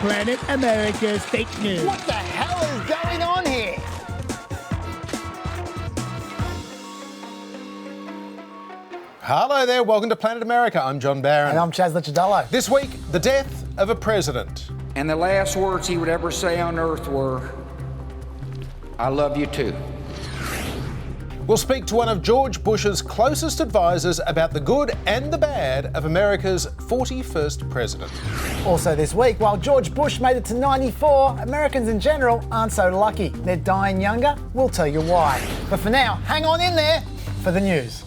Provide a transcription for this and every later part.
Planet America's fake news. What the hell is going on here? Hello there, welcome to Planet America. I'm John Barron. And I'm Chaz Licciardello. This week, the death of a president. And the last words he would ever say on earth were, "I love you too." We'll speak to one of George Bush's closest advisors about the good and the bad of America's 41st president. Also this week, while George Bush made it to 94, Americans in general aren't so lucky. They're dying younger. We'll tell you why. But for now, hang on in there for the news.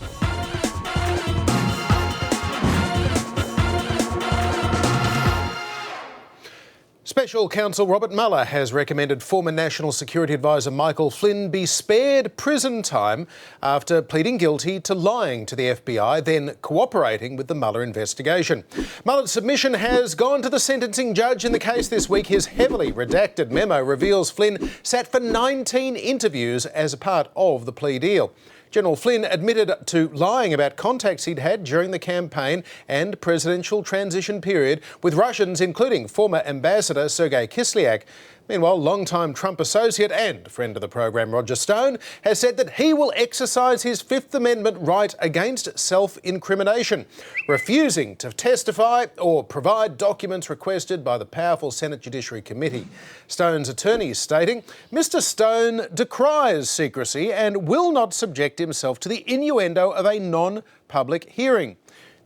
Special Counsel Robert Mueller has recommended former National Security Advisor Michael Flynn be spared prison time after pleading guilty to lying to the FBI, then cooperating with the Mueller investigation. Mueller's submission has gone to the sentencing judge in the case this week. His heavily redacted memo reveals Flynn sat for 19 interviews as a part of the plea deal. General Flynn admitted to lying about contacts he'd had during the campaign and presidential transition period with Russians, including former Ambassador Sergei Kislyak. Meanwhile, longtime Trump associate and friend of the program Roger Stone has said that he will exercise his Fifth Amendment right against self-incrimination, refusing to testify or provide documents requested by the powerful Senate Judiciary Committee. Stone's attorneys stating, Mr. Stone decries secrecy and will not subject himself to the innuendo of a non-public hearing.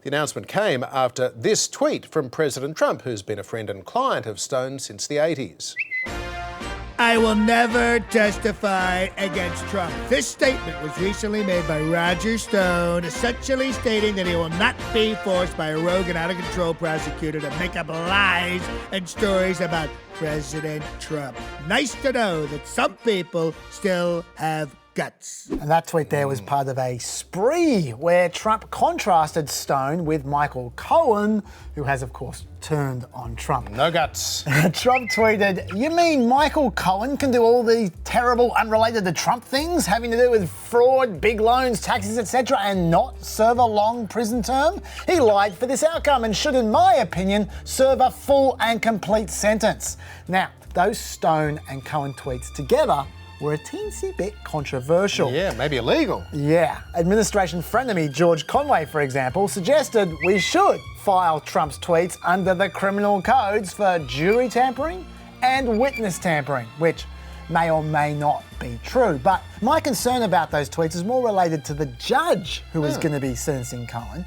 The announcement came after this tweet from President Trump, who's been a friend and client of Stone since the 80s. I will never testify against Trump. This statement was recently made by Roger Stone, essentially stating that he will not be forced by a rogue and out-of-control prosecutor to make up lies and stories about President Trump. Nice to know that some people still have guts. And that tweet there was part of a spree where Trump contrasted Stone with Michael Cohen, who has, of course, turned on Trump. No guts. Trump tweeted, "You mean Michael Cohen can do all these terrible, unrelated to Trump things, having to do with fraud, big loans, taxes, etc., and not serve a long prison term? He lied for this outcome and should, in my opinion, serve a full and complete sentence." Now, those Stone and Cohen tweets together were a teensy bit controversial. Yeah, maybe illegal. Yeah. Administration frenemy George Conway, for example, suggested we should file Trump's tweets under the criminal codes for jury tampering and witness tampering, which may or may not be true. But my concern about those tweets is more related to the judge who is going to be sentencing Cohen.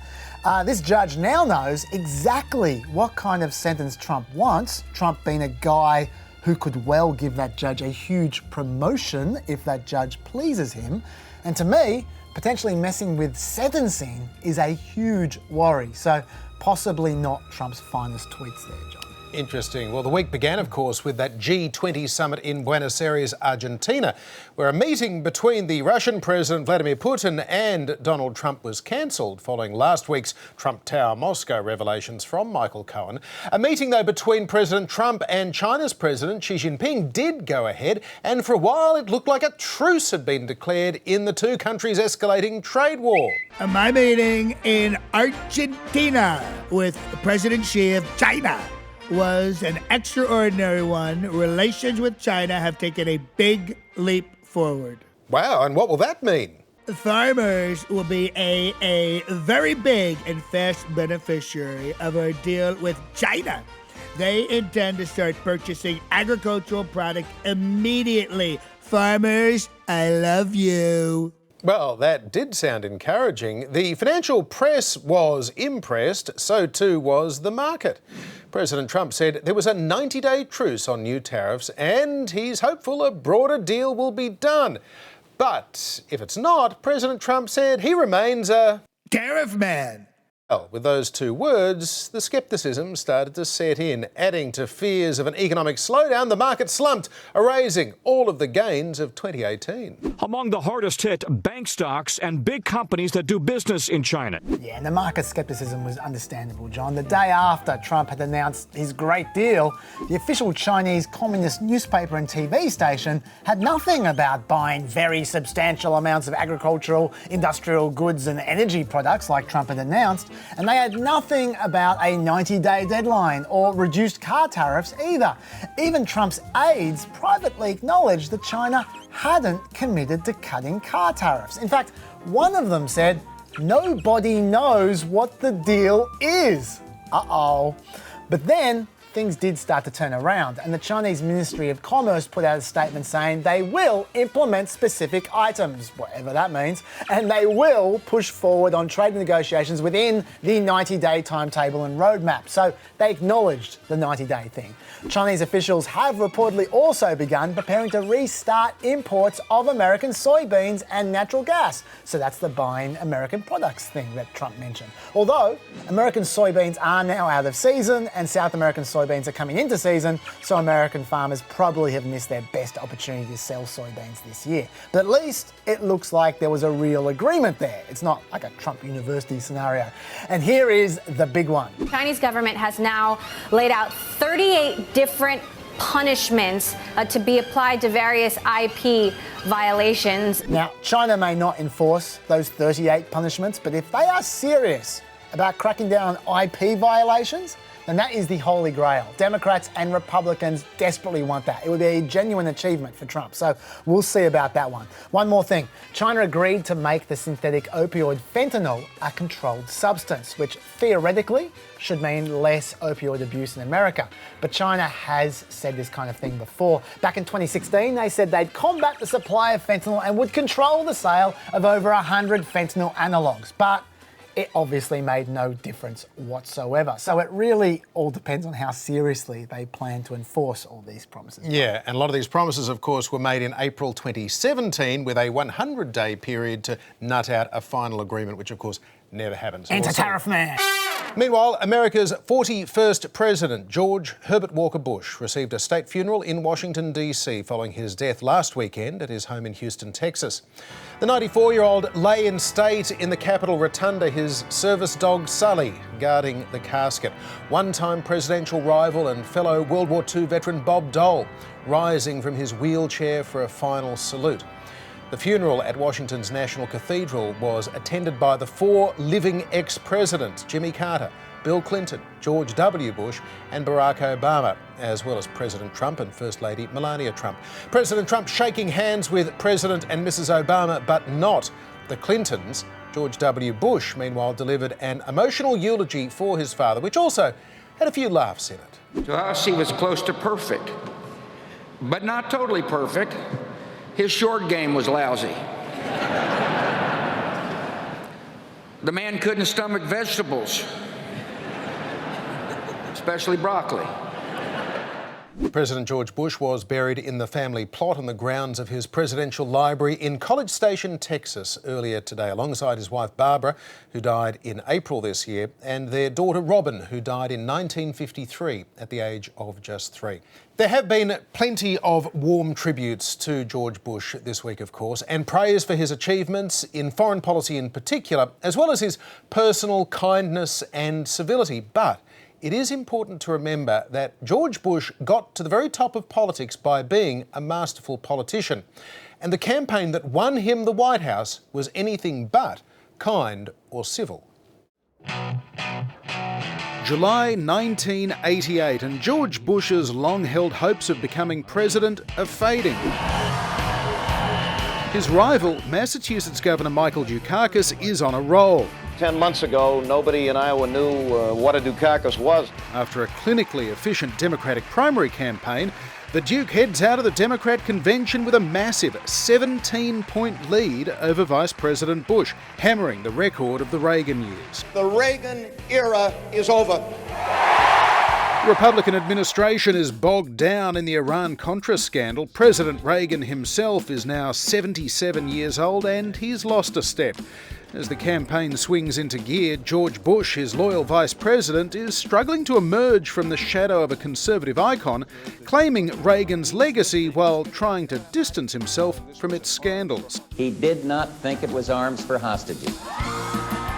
This judge now knows exactly what kind of sentence Trump wants, Trump being a guy who could well give that judge a huge promotion if that judge pleases him. And to me, potentially messing with sentencing is a huge worry. So possibly not Trump's finest tweets there, John. Interesting. Well, the week began, of course, with that G20 summit in Buenos Aires, Argentina, where a meeting between the Russian President Vladimir Putin and Donald Trump was cancelled following last week's Trump Tower Moscow revelations from Michael Cohen. A meeting, though, between President Trump and China's President Xi Jinping did go ahead, and for a while it looked like a truce had been declared in the two countries' escalating trade war. My meeting in Argentina with President Xi of China was an extraordinary one. Relations with China have taken a big leap forward. Wow, and what will that mean? Farmers will be a very big and fast beneficiary of our deal with China. They intend to start purchasing agricultural product immediately. Farmers, I love you. Well, that did sound encouraging. The financial press was impressed, so too was the market. President Trump said there was a 90-day truce on new tariffs and he's hopeful a broader deal will be done. But if it's not, President Trump said he remains a tariff man. Well, with those two words, the scepticism started to set in. Adding to fears of an economic slowdown, the market slumped, erasing all of the gains of 2018. Among the hardest hit, bank stocks and big companies that do business in China. Yeah, and the market skepticism was understandable, John. The day after Trump had announced his great deal, the official Chinese Communist newspaper and TV station had nothing about buying very substantial amounts of agricultural, industrial goods and energy products like Trump had announced. And they had nothing about a 90-day deadline or reduced car tariffs either. Even Trump's aides privately acknowledged that China hadn't committed to cutting car tariffs. In fact, one of them said, "Nobody knows what the deal is." Uh-oh. But then things did start to turn around, and the Chinese Ministry of Commerce put out a statement saying they will implement specific items, whatever that means, and they will push forward on trade negotiations within the 90-day timetable and roadmap. So they acknowledged the 90-day thing. Chinese officials have reportedly also begun preparing to restart imports of American soybeans and natural gas. So that's the buying American products thing that Trump mentioned. Although American soybeans are now out of season and South American soybeans are coming into season, so American farmers probably have missed their best opportunity to sell soybeans this year. But at least it looks like there was a real agreement there. It's not like a Trump University scenario. And here is the big one. The Chinese government has now laid out 38 different punishments to be applied to various IP violations. Now, China may not enforce those 38 punishments, but if they are serious about cracking down on IP violations, then that is the holy grail. Democrats and Republicans desperately want that. It would be a genuine achievement for Trump. So we'll see about that one. One more thing. China agreed to make the synthetic opioid fentanyl a controlled substance, which theoretically should mean less opioid abuse in America. But China has said this kind of thing before. Back in 2016, they said they'd combat the supply of fentanyl and would control the sale of over 100 fentanyl analogues. But it obviously made no difference whatsoever. So it really all depends on how seriously they plan to enforce all these promises. Yeah, and a lot of these promises, of course, were made in April 2017 with a 100-day period to nut out a final agreement, which, of course, never happened. So Enter Tariff Man. Meanwhile, America's 41st president, George Herbert Walker Bush, received a state funeral in Washington, D.C. following his death last weekend at his home in Houston, Texas. The 94-year-old lay in state in the Capitol Rotunda, his service dog Sully guarding the casket. One-time presidential rival and fellow World War II veteran Bob Dole rising from his wheelchair for a final salute. The funeral at Washington's National Cathedral was attended by the 4 living ex-presidents, Jimmy Carter, Bill Clinton, George W. Bush and Barack Obama, as well as President Trump and First Lady Melania Trump. President Trump shaking hands with President and Mrs. Obama, but not the Clintons. George W. Bush, meanwhile, delivered an emotional eulogy for his father, which also had a few laughs in it. To us, he was close to perfect, but not totally perfect. His short game was lousy. The man couldn't stomach vegetables, especially broccoli. President George Bush was buried in the family plot on the grounds of his presidential library in College Station, Texas, earlier today, alongside his wife Barbara, who died in April this year, and their daughter Robin, who died in 1953 at the age of just 3. There have been plenty of warm tributes to George Bush this week, of course, and praise for his achievements in foreign policy in particular, as well as his personal kindness and civility. But it is important to remember that George Bush got to the very top of politics by being a masterful politician. And the campaign that won him the White House was anything but kind or civil. July 1988, and George Bush's long-held hopes of becoming president are fading. His rival, Massachusetts Governor Michael Dukakis, is on a roll. 10 months ago, nobody in Iowa knew what a Dukakis was. After a clinically efficient Democratic primary campaign, the Duke heads out of the Democrat convention with a massive 17-point lead over Vice President Bush, hammering the record of the Reagan years. The Reagan era is over. The Republican administration is bogged down in the Iran-Contra scandal. President Reagan himself is now 77 years old and he's lost a step. As the campaign swings into gear, George Bush, his loyal vice president, is struggling to emerge from the shadow of a conservative icon, claiming Reagan's legacy while trying to distance himself from its scandals. He did not think it was arms for hostages.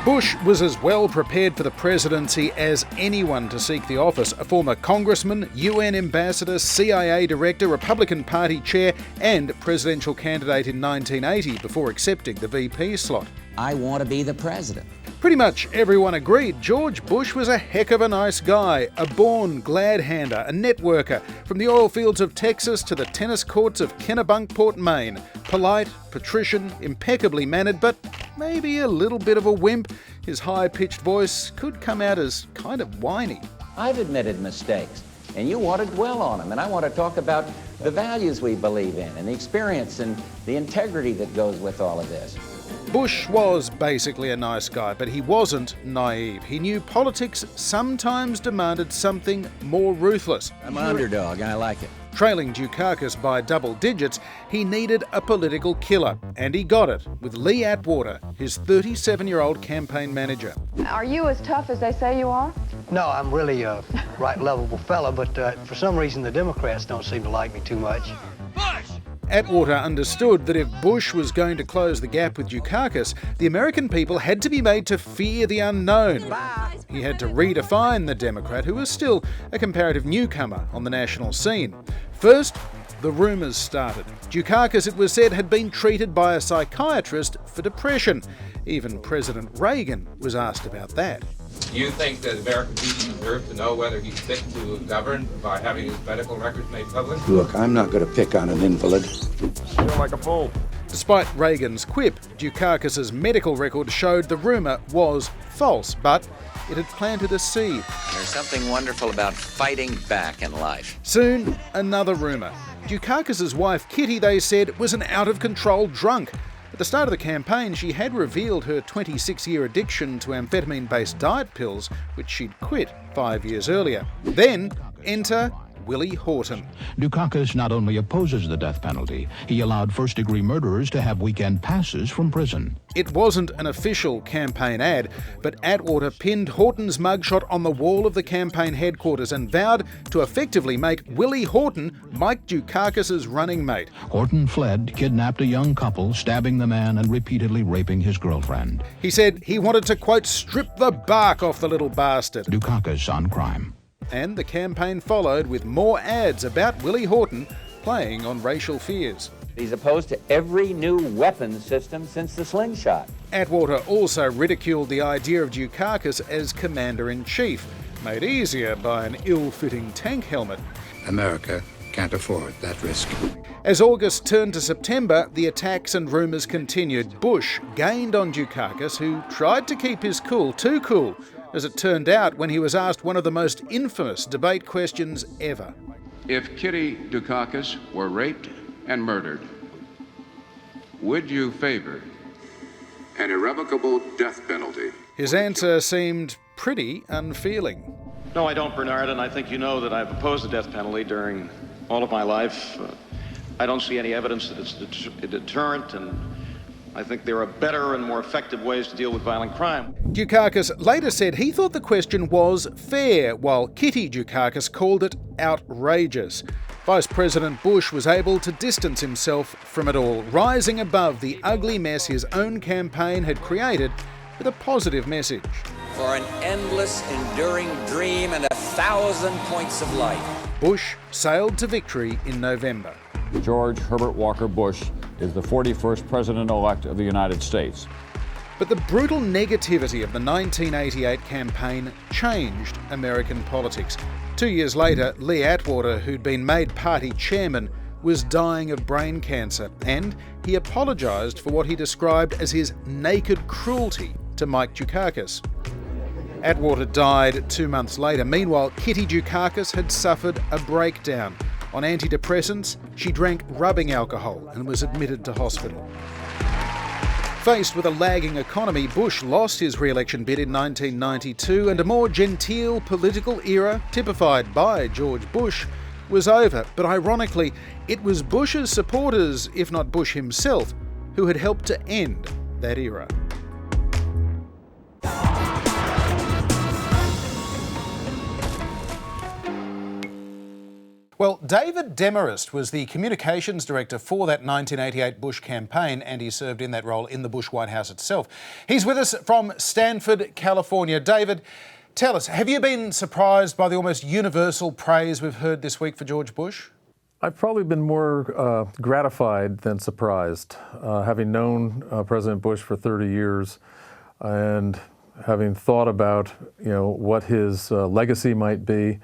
Bush was as well prepared for the presidency as anyone to seek the office. A former congressman, UN ambassador, CIA director, Republican Party chair and presidential candidate in 1980 before accepting the VP slot. I want to be the president. Pretty much everyone agreed George Bush was a heck of a nice guy, a born glad-hander, a networker, from the oil fields of Texas to the tennis courts of Kennebunkport, Maine. Polite, patrician, impeccably mannered, but maybe a little bit of a wimp. His high-pitched voice could come out as kind of whiny. I've admitted mistakes, and you want to dwell on them, and I want to talk about the values we believe in and the experience and the integrity that goes with all of this. Bush was basically a nice guy, but he wasn't naive. He knew politics sometimes demanded something more ruthless. I'm an underdog, and I like it. Trailing Dukakis by double digits, he needed a political killer, and he got it with Lee Atwater, his 37-year-old campaign manager. Are you as tough as they say you are? No, I'm really a right lovable fella, but for some reason the Democrats don't seem to like me too much. Atwater understood that if Bush was going to close the gap with Dukakis, the American people had to be made to fear the unknown. He had to redefine the Democrat, who was still a comparative newcomer on the national scene. First, the rumours started. Dukakis, it was said, had been treated by a psychiatrist for depression. Even President Reagan was asked about that. Do you think that American people deserve to know whether he's fit to govern by having his medical records made public? Look, I'm not going to pick on an invalid. Feel like a fool. Despite Reagan's quip, Dukakis' medical record showed the rumour was false, but it had planted a seed. There's something wonderful about fighting back in life. Soon, another rumour. Dukakis' wife, Kitty, they said, was an out-of-control drunk. At the start of the campaign, she had revealed her 26-year addiction to amphetamine-based diet pills, which she'd quit 5 years earlier. Then, enter Willie Horton. Dukakis not only opposes the death penalty, he allowed first-degree murderers to have weekend passes from prison. It wasn't an official campaign ad, but Atwater pinned Horton's mugshot on the wall of the campaign headquarters and vowed to effectively make Willie Horton Mike Dukakis' running mate. Horton fled, kidnapped a young couple, stabbing the man and repeatedly raping his girlfriend. He said he wanted to, quote, strip the bark off the little bastard. Dukakis on crime. And the campaign followed with more ads about Willie Horton playing on racial fears. He's opposed to every new weapon system since the slingshot. Atwater also ridiculed the idea of Dukakis as commander-in-chief, made easier by an ill-fitting tank helmet. America can't afford that risk. As August turned to September, the attacks and rumours continued. Bush gained on Dukakis, who tried to keep his cool, too cool, as it turned out when he was asked one of the most infamous debate questions ever. If Kitty Dukakis were raped and murdered, would you favor an irrevocable death penalty? His answer seemed pretty unfeeling. No, I don't, Bernard, and I think you know that I've opposed the death penalty during all of my life. I don't see any evidence that it's a deterrent, and I think there are better and more effective ways to deal with violent crime. Dukakis later said he thought the question was fair, while Kitty Dukakis called it outrageous. Vice President Bush was able to distance himself from it all, rising above the ugly mess his own campaign had created with a positive message. For an endless, enduring dream and 1,000 points of light. Bush sailed to victory in November. George Herbert Walker Bush is the 41st President-elect of the United States. But the brutal negativity of the 1988 campaign changed American politics. 2 years later, Lee Atwater, who'd been made party chairman, was dying of brain cancer, and he apologised for what he described as his naked cruelty to Mike Dukakis. Atwater died 2 months later. Meanwhile, Kitty Dukakis had suffered a breakdown. On antidepressants, she drank rubbing alcohol and was admitted to hospital. Faced with a lagging economy, Bush lost his re-election bid in 1992, and a more genteel political era, typified by George Bush, was over. But ironically, it was Bush's supporters, if not Bush himself, who had helped to end that era. Well, David Demarest was the communications director for that 1988 Bush campaign, and he served in that role in the Bush White House itself. He's with us from Stanford, California. David, tell us, have you been surprised by the almost universal praise we've heard this week for George Bush? I've probably been more gratified than surprised, having known President Bush for 30 years and having thought about, what his legacy might be.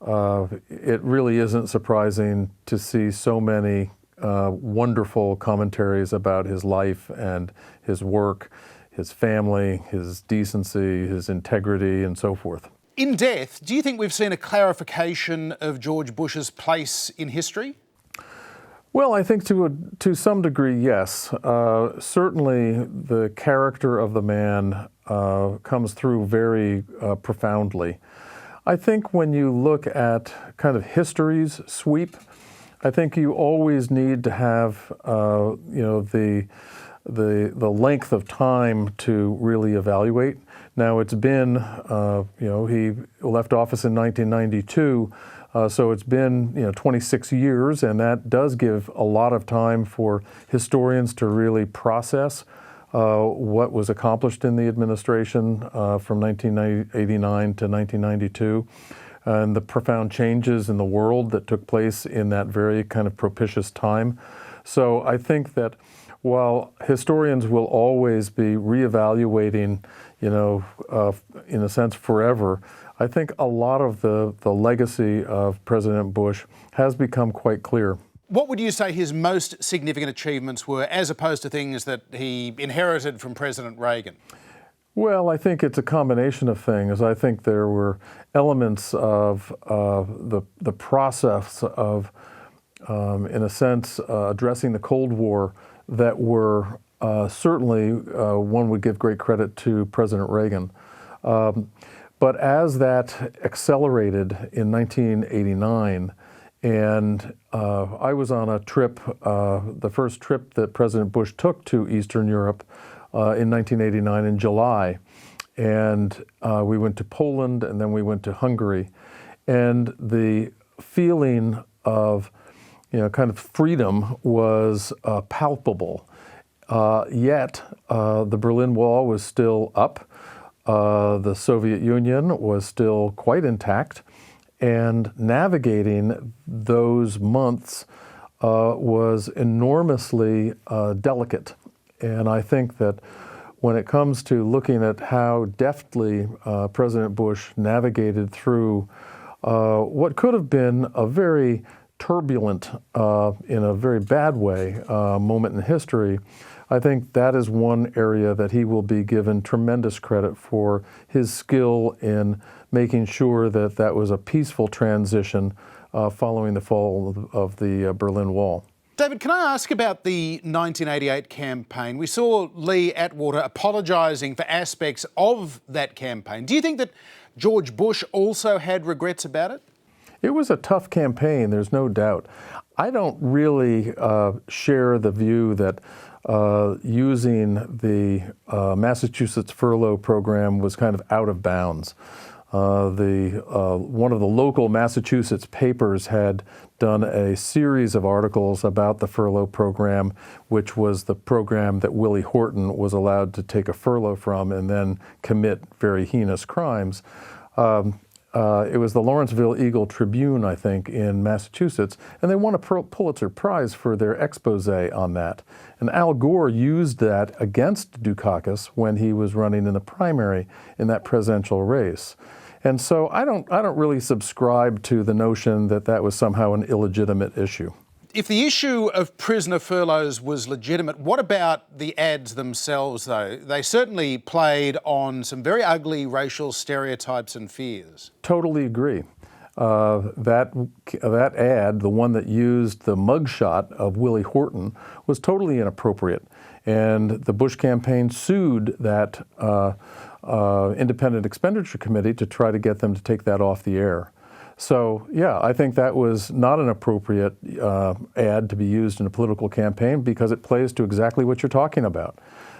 It really isn't surprising to see so many wonderful commentaries about his life and his work, his family, his decency, his integrity, and so forth. In death, do you think we've seen a clarification of George Bush's place in history? Well, I think to some degree, yes. Certainly the character of the man comes through very profoundly. I think when you look at kind of history's sweep, I think you always need to have, the length of time to really evaluate. Now it's been, he left office in 1992, so it's been 26 years, and that does give a lot of time for historians to really process what was accomplished in the administration from 1989 to 1992, and the profound changes in the world that took place in that very kind of propitious time. So I think that while historians will always be reevaluating, in a sense forever, I think a lot of the legacy of President Bush has become quite clear. What would you say his most significant achievements were, as opposed to things that he inherited from President Reagan? Well, I think it's a combination of things. I think there were elements of the process of, in a sense, addressing the Cold War that were certainly, one would give great credit to President Reagan. But as that accelerated in 1989, and I was on a trip, the first trip that President Bush took to Eastern Europe in 1989 in July. And we went to Poland, and then we went to Hungary. And the feeling of, kind of freedom was palpable. Yet the Berlin Wall was still up. The Soviet Union was still quite intact. And navigating those months was enormously delicate. And I think that when it comes to looking at how deftly President Bush navigated through what could have been a very turbulent, in a very bad way, moment in history, I think that is one area that he will be given tremendous credit for his skill in making sure that that was a peaceful transition following the fall of the Berlin Wall. David, can I ask about the 1988 campaign? We saw Lee Atwater apologising for aspects of that campaign. Do you think that George Bush also had regrets about it? It was a tough campaign, there's no doubt. I don't really share the view that using the Massachusetts furlough program was kind of out of bounds. One of the local Massachusetts papers had done a series of articles about the furlough program, which was the program that Willie Horton was allowed to take a furlough from and then commit very heinous crimes. It was the Lawrenceville Eagle-Tribune, I think, in Massachusetts, and they won a Pulitzer Prize for their expose on that. And Al Gore used that against Dukakis when he was running in the primary in that presidential race. And so I don't really subscribe to the notion that that was somehow an illegitimate issue. If the issue of prisoner furloughs was legitimate, what about the ads themselves, though? They certainly played on some very ugly racial stereotypes and fears. Totally agree. That ad, the one that used the mugshot of Willie Horton, was totally inappropriate. And the Bush campaign sued that Independent Expenditure Committee to try to get them to take that off the air. So, yeah, I think that was not an appropriate ad to be used in a political campaign because it plays to exactly what you're talking about.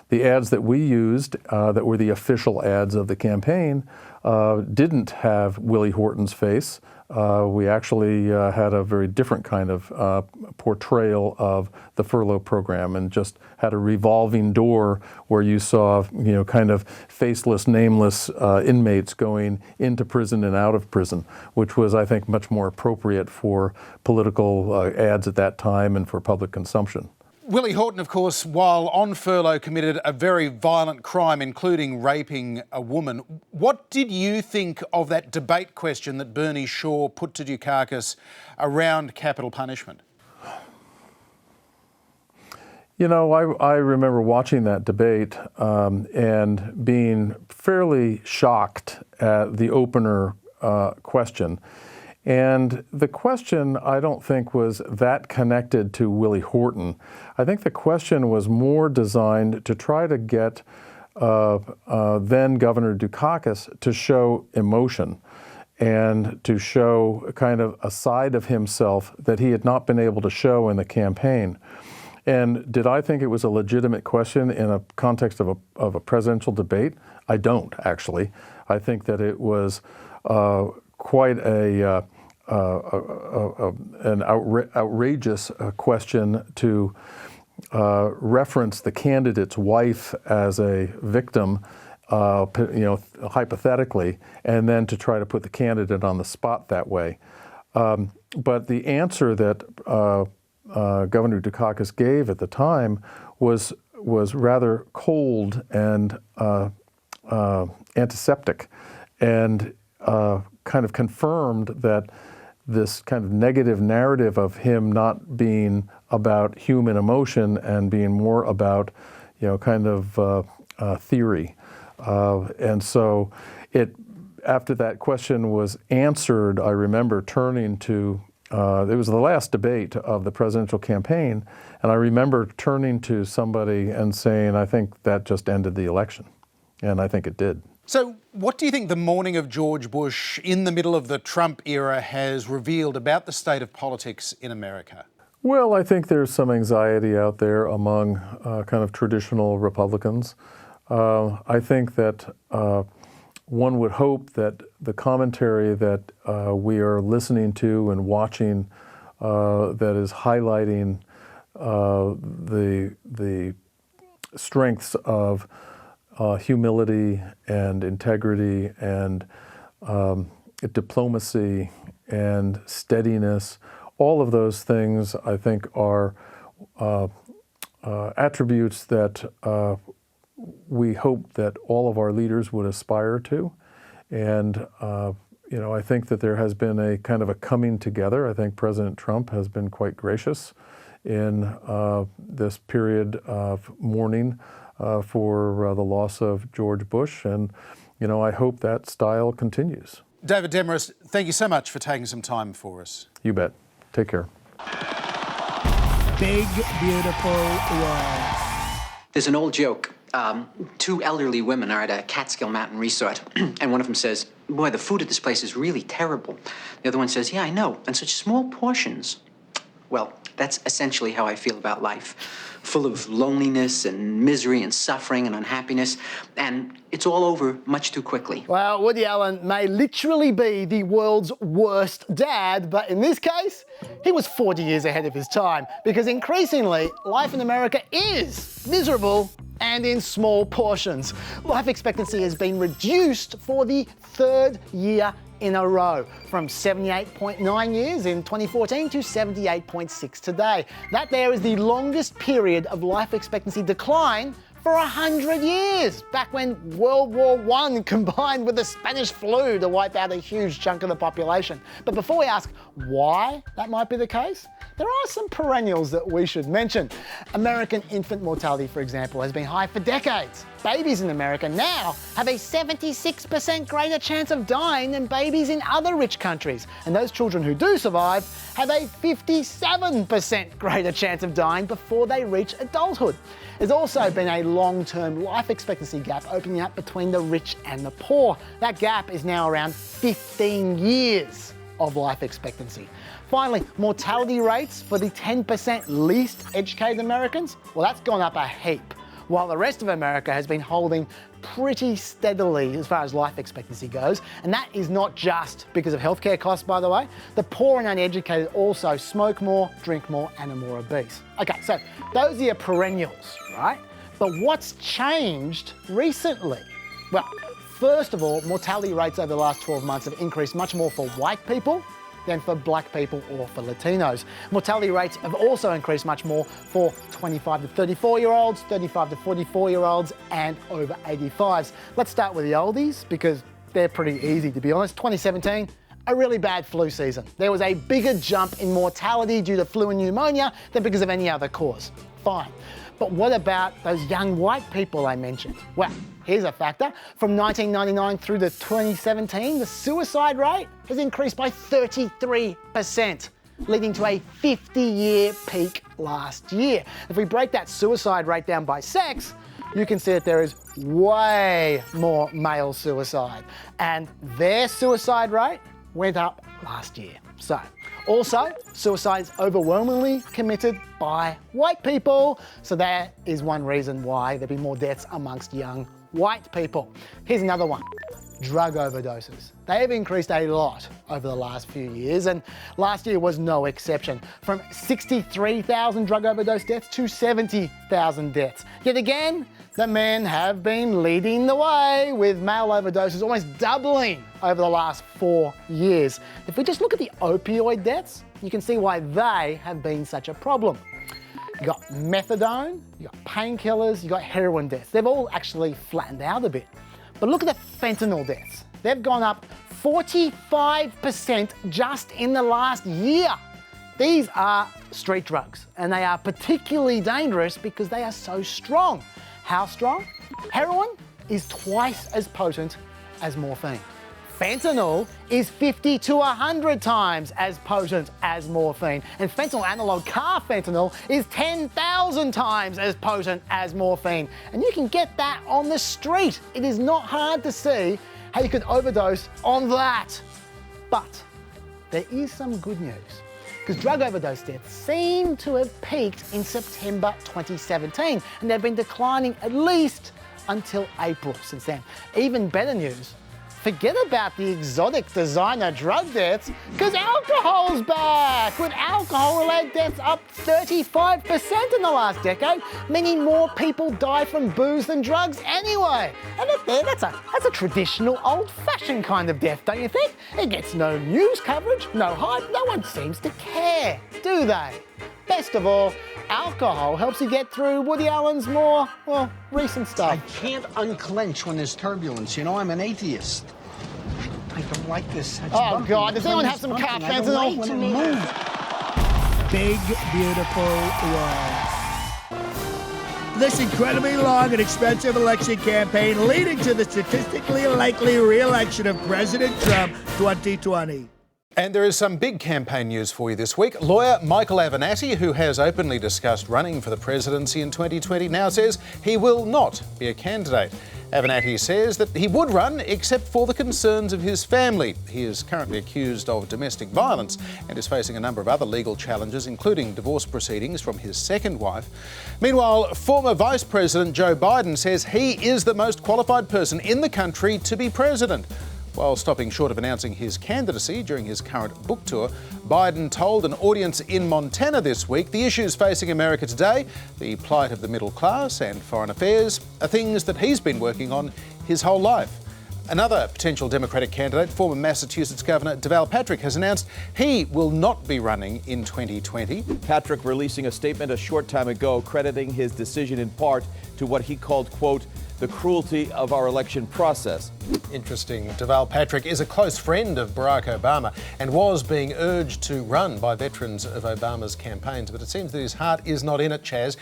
the ads that we used, that were the official ads of the campaign, didn't have Willie Horton's face. We actually had a very different kind of portrayal of the furlough program, and just had a revolving door where you saw, kind of faceless, nameless inmates going into prison and out of prison, which was, I think, much more appropriate for political ads at that time and for public consumption. Willie Horton, of course, while on furlough, committed a very violent crime, including raping a woman. What did you think of that debate question that Bernie Shaw put to Dukakis around capital punishment? I remember watching that debate and being fairly shocked at the opener question. And the question, I don't think, was that connected to Willie Horton. I think the question was more designed to try to get then Governor Dukakis to show emotion and to show kind of a side of himself that he had not been able to show in the campaign. And did I think it was a legitimate question in a context of a presidential debate? I don't, actually. I think that it was quite an outrageous question to reference the candidate's wife as a victim, hypothetically, and then to try to put the candidate on the spot that way. But the answer that Governor Dukakis gave at the time was rather cold and antiseptic, and kind of confirmed that this kind of negative narrative of him not being about human emotion and being more about, theory. And so after that question was answered, I remember turning to, it was the last debate of the presidential campaign, and I remember turning to somebody and saying, I think that just ended the election. And I think it did. So what do you think the morning of George Bush in the middle of the Trump era has revealed about the state of politics in America? Well, I think there's some anxiety out there among kind of traditional Republicans. I think that one would hope that the commentary that we are listening to and watching that is highlighting the strengths of humility and integrity and diplomacy and steadiness, all of those things, I think, are attributes that we hope that all of our leaders would aspire to. And, I think that there has been a kind of a coming together. I think President Trump has been quite gracious in this period of mourning for the loss of George Bush. And, I hope that style continues. David Demarest, thank you so much for taking some time for us. You bet. Take care. Big, beautiful world. There's an old joke. Two elderly women are at a Catskill Mountain resort, and one of them says, "Boy, the food at this place is really terrible." The other one says, "Yeah, I know, and such small portions." Well, that's essentially how I feel about life. Full of loneliness and misery and suffering and unhappiness, and it's all over much too quickly. Well, Woody Allen may literally be the world's worst dad, but in this case, he was 40 years ahead of his time, because increasingly, life in America is miserable and in small portions. Life expectancy has been reduced for the third year in a row, from 78.9 years in 2014 to 78.6 today. That there is the longest period of life expectancy decline for 100 years, back when World War I combined with the Spanish flu to wipe out a huge chunk of the population. But before we ask why that might be the case, there are some perennials that we should mention. American infant mortality, for example, has been high for decades. Babies in America now have a 76% greater chance of dying than babies in other rich countries. And those children who do survive have a 57% greater chance of dying before they reach adulthood. There's also been a long-term life expectancy gap opening up between the rich and the poor. That gap is now around 15 years of life expectancy. Finally, mortality rates for the 10% least educated Americans, well, that's gone up a heap. while the rest of America has been holding pretty steadily as far as life expectancy goes. And that is not just because of healthcare costs, by the way. The poor and uneducated also smoke more, drink more, and are more obese. Okay, so those are your perennials, right? But what's changed recently? Well, first of all, mortality rates over the last 12 months have increased much more for white people than for black people or for Latinos. Mortality rates have also increased much more for 25 to 34-year-olds, 35 to 44-year-olds, and over 85s. Let's start with the oldies because they're pretty easy, to be honest. 2017, a really bad flu season. There was a bigger jump in mortality due to flu and pneumonia than because of any other cause. Fine. But what about those young white people I mentioned? Well, here's a factor. From 1999 through to 2017, the suicide rate has increased by 33%, leading to a 50-year peak last year. If we break that suicide rate down by sex, you can see that there is way more male suicide, and their suicide rate went up last year. So, also, suicide is overwhelmingly committed by white people, so that is one reason why there'll be more deaths amongst young white people. Here's another one. Drug overdoses. They have increased a lot over the last few years, and last year was no exception. From 63,000 drug overdose deaths to 70,000 deaths. Yet again, the men have been leading the way, with male overdoses almost doubling over the last 4 years. If we just look at the opioid deaths, you can see why they have been such a problem. You got methadone, you got painkillers, you got heroin deaths. They've all actually flattened out a bit. But look at the fentanyl deaths. They've gone up 45% just in the last year. These are street drugs, and they are particularly dangerous because they are so strong. How strong? Heroin is twice as potent as morphine. Fentanyl is 50 to 100 times as potent as morphine. And fentanyl analog carfentanil is 10,000 times as potent as morphine. And you can get that on the street. It is not hard to see how you could overdose on that. But there is some good news, because drug overdose deaths seem to have peaked in September 2017, and they've been declining at least until April since then. Even better news, forget about the exotic designer drug deaths, because alcohol's back, with alcohol-related deaths up 35% in the last decade, meaning more people die from booze than drugs anyway. And that's a traditional, old-fashioned kind of death, don't you think? It gets no news coverage, no hype, no one seems to care, do they? Best of all, alcohol helps you get through Woody Allen's more, well, recent stuff. I can't unclench when there's turbulence, you know, I'm an aatheist. I don't like this. Oh, God, does anyone have some carfentanil? Big, beautiful world. This incredibly long and expensive election campaign leading to the statistically likely re-election of President Trump 2020. And there is some big campaign news for you this week. Lawyer Michael Avenatti, who has openly discussed running for the presidency in 2020, now says he will not be a candidate. Avenatti says that he would run except for the concerns of his family. He is currently accused of domestic violence and is facing a number of other legal challenges, including divorce proceedings from his second wife. Meanwhile, former Vice President Joe Biden says he is the most qualified person in the country to be president. While stopping short of announcing his candidacy during his current book tour, Biden told an audience in Montana this week the issues facing America today, the plight of the middle class and foreign affairs, are things that he's been working on his whole life. Another potential Democratic candidate, former Massachusetts Governor Deval Patrick, has announced he will not be running in 2020. Patrick releasing a statement a short time ago crediting his decision in part to what he called, quote, the cruelty of our election process. Interesting. Deval Patrick is a close friend of Barack Obama and was being urged to run by veterans of Obama's campaigns, but it seems that his heart is not in it, Chaz.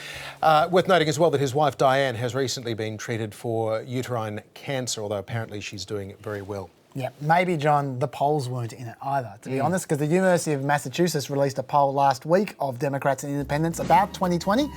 Worth noting as well that his wife Diane has recently been treated for uterine cancer, although apparently she's doing very well. Yeah, maybe, John, the polls weren't in it either, to be honest, because the University of Massachusetts released a poll last week of Democrats and Independents about 2020,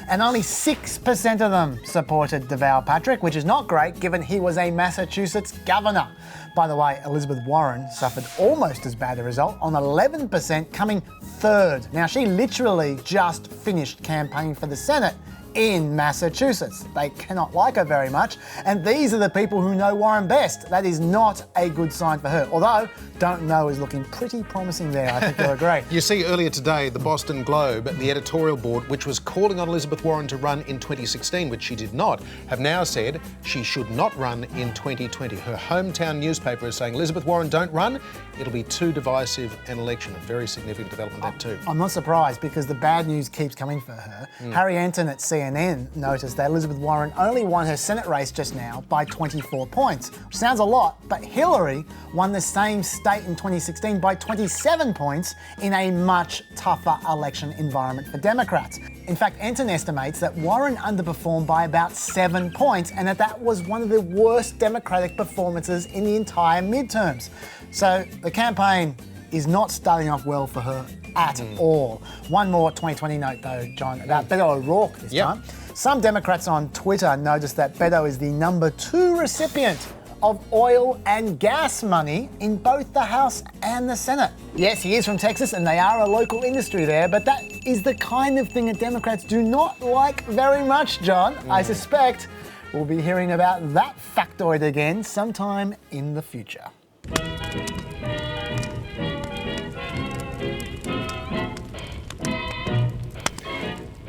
and only 6% of them supported Deval Patrick, which is not great given he was a Massachusetts governor. By the way, Elizabeth Warren suffered almost as bad a result, on 11%, coming third. Now, she literally just finished campaigning for the Senate in Massachusetts. They cannot like her very much, and these are the people who know Warren best. That is not a good sign for her. Although, don't know is looking pretty promising there, I think you'll agree. You see, earlier today, the Boston Globe, the editorial board, which was calling on Elizabeth Warren to run in 2016, which she did not, have now said she should not run in 2020. Her hometown newspaper is saying, Elizabeth Warren, don't run. It'll be too divisive an election. A very significant development, that too. I'm not surprised, because the bad news keeps coming for her. Harry Anton at CNN noticed that Elizabeth Warren only won her Senate race just now by 24 points, which sounds a lot, but Hillary won the same state in 2016 by 27 points in a much tougher election environment for Democrats. In fact, Anton estimates that Warren underperformed by about 7 points, and that was one of the worst Democratic performances in the entire midterms. So the campaign is not starting off well for her at all. One more 2020 note though, John, about Beto O'Rourke this time. Some Democrats on Twitter noticed that Beto is the #2 recipient of oil and gas money in both the House and the Senate. Yes, he is from Texas and they are a local industry there, but that is the kind of thing that Democrats do not like very much, John. I suspect we'll be hearing about that factoid again sometime in the future.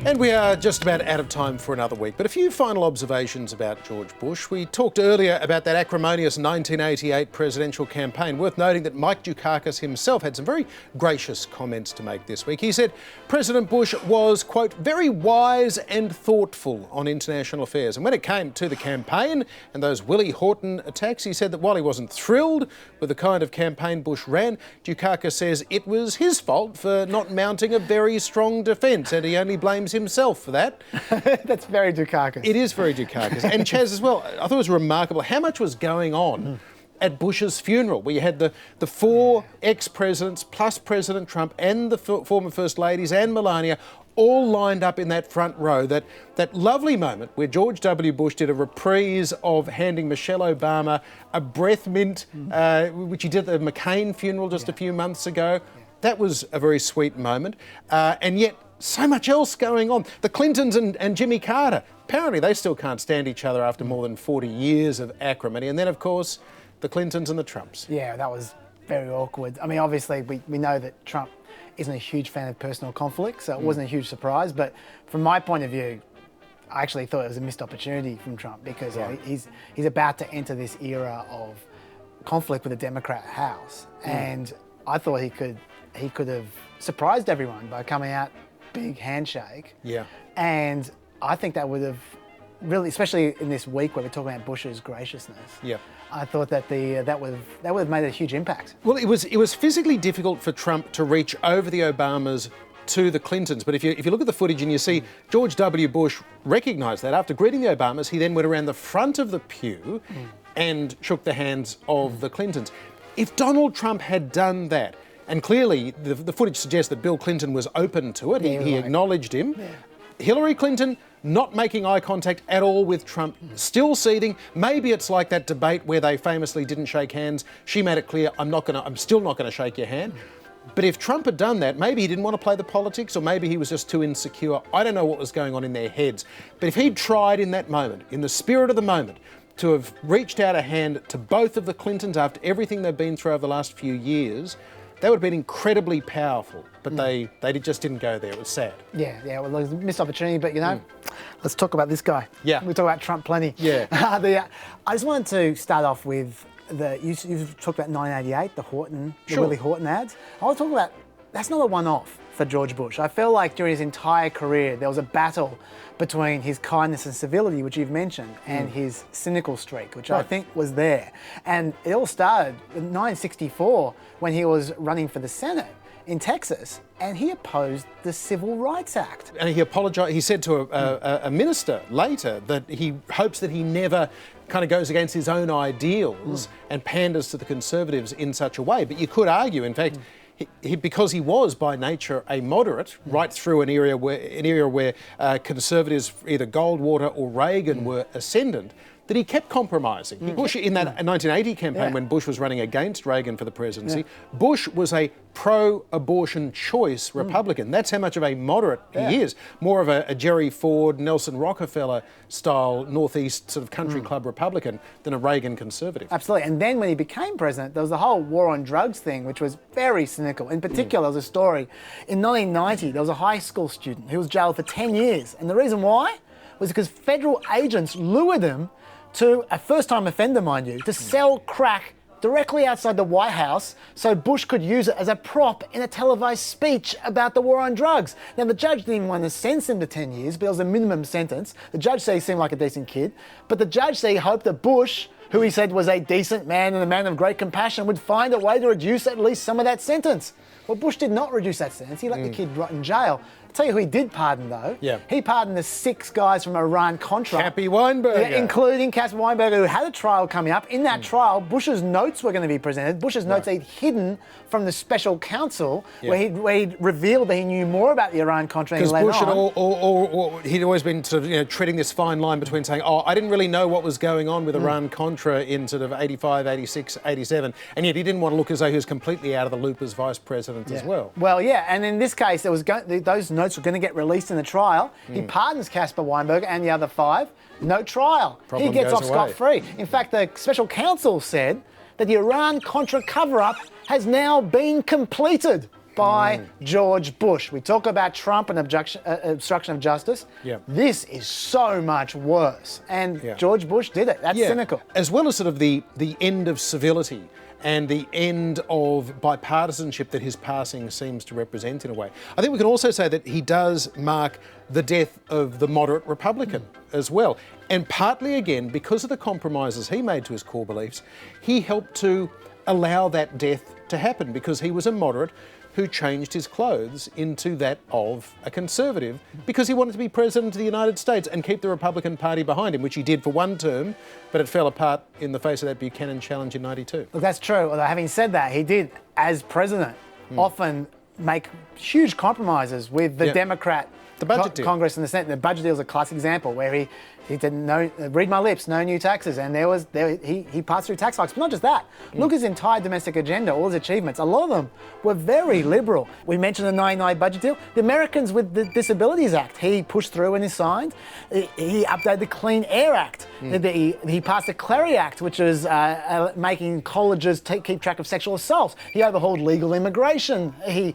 And we are just about out of time for another week, but a few final observations about George Bush. We talked earlier about that acrimonious 1988 presidential campaign. Worth noting that Mike Dukakis himself had some very gracious comments to make this week. He said President Bush was, quote, very wise and thoughtful on international affairs. And when it came to the campaign and those Willie Horton attacks, he said that while he wasn't thrilled with the kind of campaign Bush ran, Dukakis says it was his fault for not mounting a very strong defence, and he only blames himself for that. That's very Dukakis. It is very Dukakis. And Chaz as well, I thought it was remarkable how much was going on at Bush's funeral, where you had the four ex-presidents plus President Trump and the former First Ladies and Melania all lined up in that front row. That lovely moment where George W. Bush did a reprise of handing Michelle Obama a breath mint, which he did at the McCain funeral just a few months ago. That was a very sweet moment. And yet, so much else going on. The Clintons and Jimmy Carter, apparently they still can't stand each other after more than 40 years of acrimony. And then, of course, the Clintons and the Trumps. Yeah, that was very awkward. I mean, obviously, we know that Trump isn't a huge fan of personal conflict, so it wasn't a huge surprise. But from my point of view, I actually thought it was a missed opportunity from Trump, because he's about to enter this era of conflict with the Democrat House. And I thought he could have surprised everyone by coming out big handshake. Yeah. And I think that would have really, especially in this week where we're talking about Bush's graciousness. Yeah. I thought that that would have made a huge impact. Well, it was physically difficult for Trump to reach over the Obamas to the Clintons. But if you look at the footage and you see George W. Bush recognised that after greeting the Obamas, he then went around the front of the pew and shook the hands of the Clintons. If Donald Trump had done that, and clearly the footage suggests that Bill Clinton was open to it, he acknowledged him. Yeah. Hillary Clinton not making eye contact at all with Trump, still seething. Maybe it's like that debate where they famously didn't shake hands. She made it clear, I'm still not gonna shake your hand. But if Trump had done that, maybe he didn't want to play the politics, or maybe he was just too insecure. I don't know what was going on in their heads. But if he'd tried in that moment, in the spirit of the moment, to have reached out a hand to both of the Clintons after everything they've been through over the last few years, that would have been incredibly powerful, but they just didn't go there. It was sad. Yeah, well, it was a missed opportunity, but let's talk about this guy. Yeah. We talk about Trump plenty. Yeah. I just wanted to start off with you've talked about 1988, the Willie Horton ads. I want to talk about, that's not a one-off for George Bush. I feel like during his entire career, there was a battle between his kindness and civility, which you've mentioned, and his cynical streak, which I think was there. And it all started in 1964 when he was running for the Senate in Texas, and he opposed the Civil Rights Act. And he apologised. He said to a minister later that he hopes that he never kind of goes against his own ideals and panders to the Conservatives in such a way. But you could argue, in fact, because he was by nature a moderate, right through an era where Conservatives, either Goldwater or Reagan, were ascendant, that he kept compromising. Bush, in that 1980 campaign when Bush was running against Reagan for the presidency, Bush was a pro-abortion choice Republican. That's how much of a moderate he is. More of a Jerry Ford, Nelson Rockefeller style Northeast sort of country club Republican than a Reagan conservative. Absolutely. And then when he became president, there was the whole war on drugs thing, which was very cynical. In particular, there was a story. In 1990, there was a high school student who was jailed for 10 years. And the reason why was because federal agents lured him to, a first-time offender, mind you, to sell crack directly outside the White House so Bush could use it as a prop in a televised speech about the war on drugs. Now, the judge didn't even want to sentence him to 10 years, but it was a minimum sentence. The judge said he seemed like a decent kid, but the judge said he hoped that Bush, who he said was a decent man and a man of great compassion, would find a way to reduce at least some of that sentence. Well, Bush did not reduce that sentence. He let the kid rot in jail. I'll tell you who he did pardon, though. He pardoned the 6 guys from Iran-Contra. Cappy Weinberger. Including Cappy Weinberger, who had a trial coming up. In that trial, Bush's notes were going to be presented. Bush's notes he'd hidden from the special counsel, where he'd revealed that he knew more about the Iran-Contra. Because Bush had he'd always been sort of treading this fine line between saying, I didn't really know what was going on with Iran-Contra in sort of 85, 86, 87, and yet he didn't want to look as though he was completely out of the loop as vice president as well. Well, and in this case, there was those notes were going to get released in the trial. He pardons Caspar Weinberger and the other 5. No trial. He gets off scot-free. In fact, the special counsel said that the Iran-Contra cover-up has now been completed by George Bush. We talk about Trump and obstruction of justice. This is so much worse. And George Bush did it. That's cynical. As well as sort of the end of civility and the end of bipartisanship that his passing seems to represent in a way. I think we can also say that he does mark the death of the moderate Republican as well. And partly, again, because of the compromises he made to his core beliefs, he helped to allow that death to happen because he was a moderate who changed his clothes into that of a conservative because he wanted to be president of the United States and keep the Republican Party behind him, which he did for one term, but it fell apart in the face of that Buchanan challenge in 92. Look, that's true. Although having said that, he did, as president, often make huge compromises with the Democrat Congress and the Senate. The budget deal is a classic example where he said, no, read my lips, no new taxes. And he passed through tax hikes. But not just that. Look at his entire domestic agenda, all his achievements. A lot of them were very liberal. We mentioned the 99 budget deal. The Americans with the Disabilities Act, he pushed through and he signed. He updated the Clean Air Act. He passed the Clery Act, which is making colleges keep track of sexual assaults. He overhauled legal immigration. He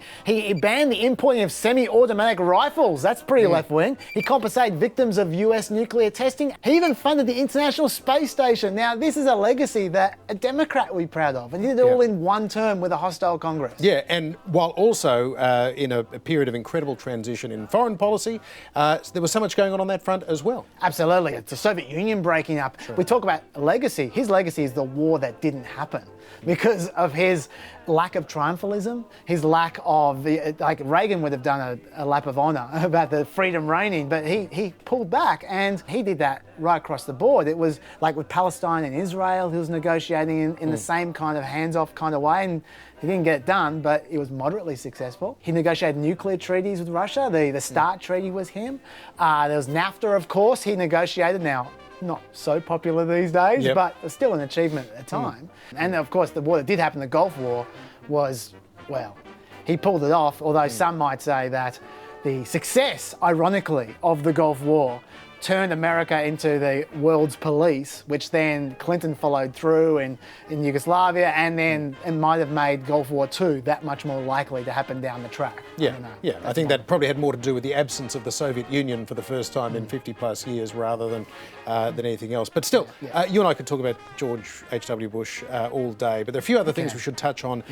banned the importing of semi-automatic rifles. That's pretty left-wing. He compensated victims of US nuclear testing. He even funded the International Space Station. Now, this is a legacy that a Democrat would be proud of. And he did it all in one term with a hostile Congress. Yeah, and while also in a period of incredible transition in foreign policy, there was so much going on that front as well. Absolutely. It's the Soviet Union breaking up. We talk about legacy. His legacy is the war that didn't happen because of his lack of triumphalism, his lack of, like Reagan would have done a lap of honour about the freedom reigning, but he pulled back and he did that right across the board. It was like with Palestine and Israel, he was negotiating in the same kind of hands-off kind of way, and he didn't get it done, but he was moderately successful. He negotiated nuclear treaties with Russia. The START treaty was him. There was NAFTA, of course, he negotiated. Now, not so popular these days, but still an achievement at the time. And of course, the war that did happen, the Gulf War, was, well, he pulled it off, although some might say that the success, ironically, of the Gulf War turned America into the world's police, which then Clinton followed through in Yugoslavia, and then it might have made Gulf War II that much more likely to happen down the track. I think that probably had more to do with the absence of the Soviet Union for the first time in 50 plus years rather than anything else. But still, you and I could talk about George H.W. Bush all day, but there are a few other things we should touch on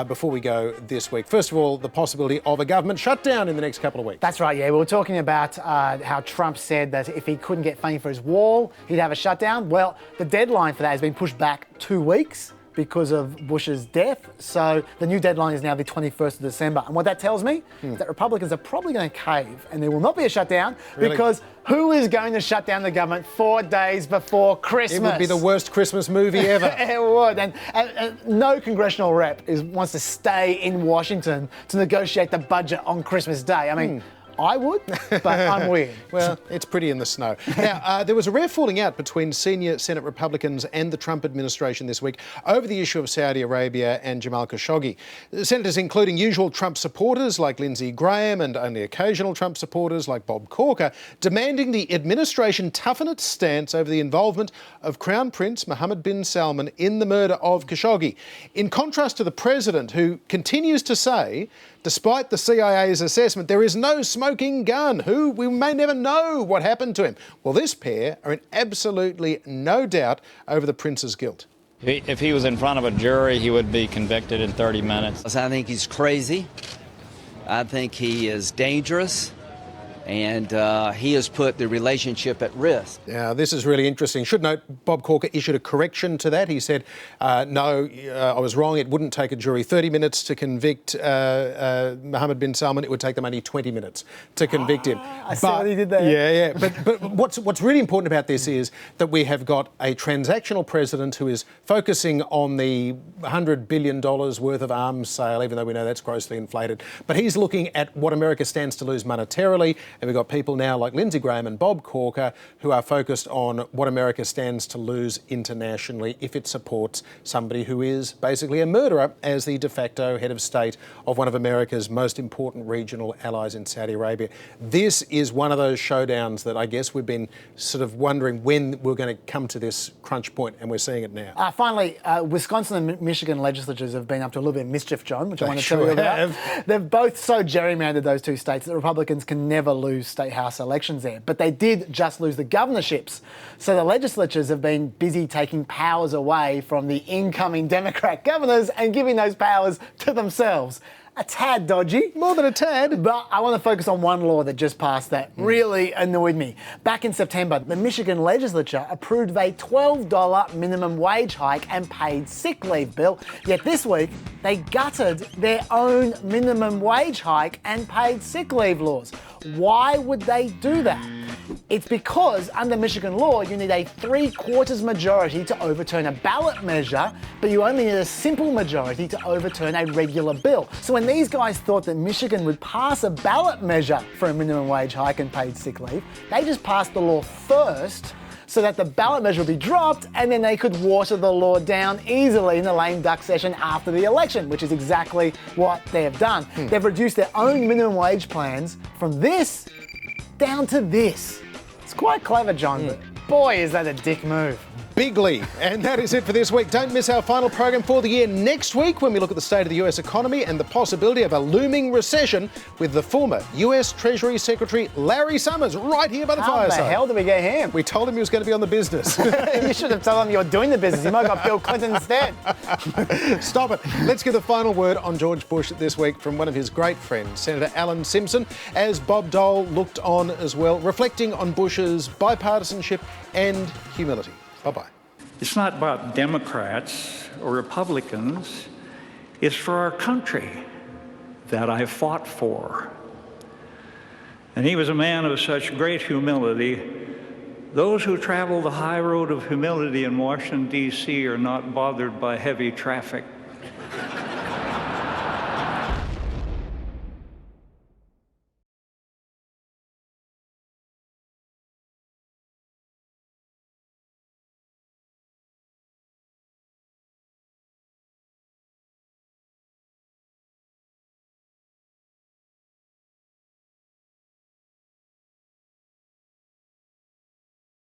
before we go this week. First of all, the possibility of a government shutdown in the next couple of weeks. That's right, we were talking about how Trump said that if he couldn't get funding for his wall, he'd have a shutdown. Well, the deadline for that has been pushed back 2 weeks because of Bush's death. So the new deadline is now the 21st of December. And what that tells me is that Republicans are probably going to cave and there will not be a shutdown because who is going to shut down the government 4 days before Christmas? It would be the worst Christmas movie ever. It would. And no congressional rep wants to stay in Washington to negotiate the budget on Christmas Day. I mean, I would, but I'm weird. Well, it's pretty in the snow. Now, there was a rare falling out between senior Senate Republicans and the Trump administration this week over the issue of Saudi Arabia and Jamal Khashoggi. Senators, including usual Trump supporters like Lindsey Graham and only occasional Trump supporters like Bob Corker, demanding the administration toughen its stance over the involvement of Crown Prince Mohammed bin Salman in the murder of Khashoggi. In contrast to the president, who continues to say, despite the CIA's assessment, there is no smoking gun, we may never know what happened to him. Well, this pair are in absolutely no doubt over the prince's guilt. If he was in front of a jury, he would be convicted in 30 minutes. I think he's crazy. I think he is dangerous. And he has put the relationship at risk. Now, this is really interesting. Should note, Bob Corker issued a correction to that. He said, no, I was wrong. It wouldn't take a jury 30 minutes to convict Mohammed bin Salman. It would take them only 20 minutes to convict him. I see what he did there. Yeah. But what's really important about this is that we have got a transactional president who is focusing on the $100 billion worth of arms sale, even though we know that's grossly inflated. But he's looking at what America stands to lose monetarily. And we've got people now like Lindsey Graham and Bob Corker who are focused on what America stands to lose internationally if it supports somebody who is basically a murderer as the de facto head of state of one of America's most important regional allies in Saudi Arabia. This is one of those showdowns that I guess we've been sort of wondering when we're going to come to this crunch point, and we're seeing it now. Finally, Wisconsin and Michigan legislatures have been up to a little bit of mischief, John, which I want to tell you about. They've both so gerrymandered those two states that Republicans can never lose state house elections there. But they did just lose the governorships. So the legislatures have been busy taking powers away from the incoming Democrat governors and giving those powers to themselves. A tad dodgy. More than a tad. But I want to focus on one law that just passed that really annoyed me. Back in September, the Michigan legislature approved a $12 minimum wage hike and paid sick leave bill. Yet this week, they gutted their own minimum wage hike and paid sick leave laws. Why would they do that? It's because under Michigan law, you need a 3/4 majority to overturn a ballot measure, but you only need a simple majority to overturn a regular bill. So when these guys thought that Michigan would pass a ballot measure for a minimum wage hike and paid sick leave, they just passed the law first so that the ballot measure would be dropped and then they could water the law down easily in the lame duck session after the election, which is exactly what they have done. They've reduced their own minimum wage plans from this down to this. It's quite clever, John, but boy, is that a dick move. Bigly. And that is it for this week. Don't miss our final program for the year next week when we look at the state of the US economy and the possibility of a looming recession with the former US Treasury Secretary Larry Summers right here by the fireside. How the hell did we get him? We told him he was going to be on the business. You should have told him you're doing the business. You might have got Bill Clinton instead. Stop it. Let's get the final word on George Bush this week from one of his great friends, Senator Alan Simpson, as Bob Dole looked on as well, reflecting on Bush's bipartisanship and humility. Bye-bye. It's not about Democrats or Republicans. It's for our country that I fought for. And he was a man of such great humility. Those who travel the high road of humility in Washington, D.C. are not bothered by heavy traffic.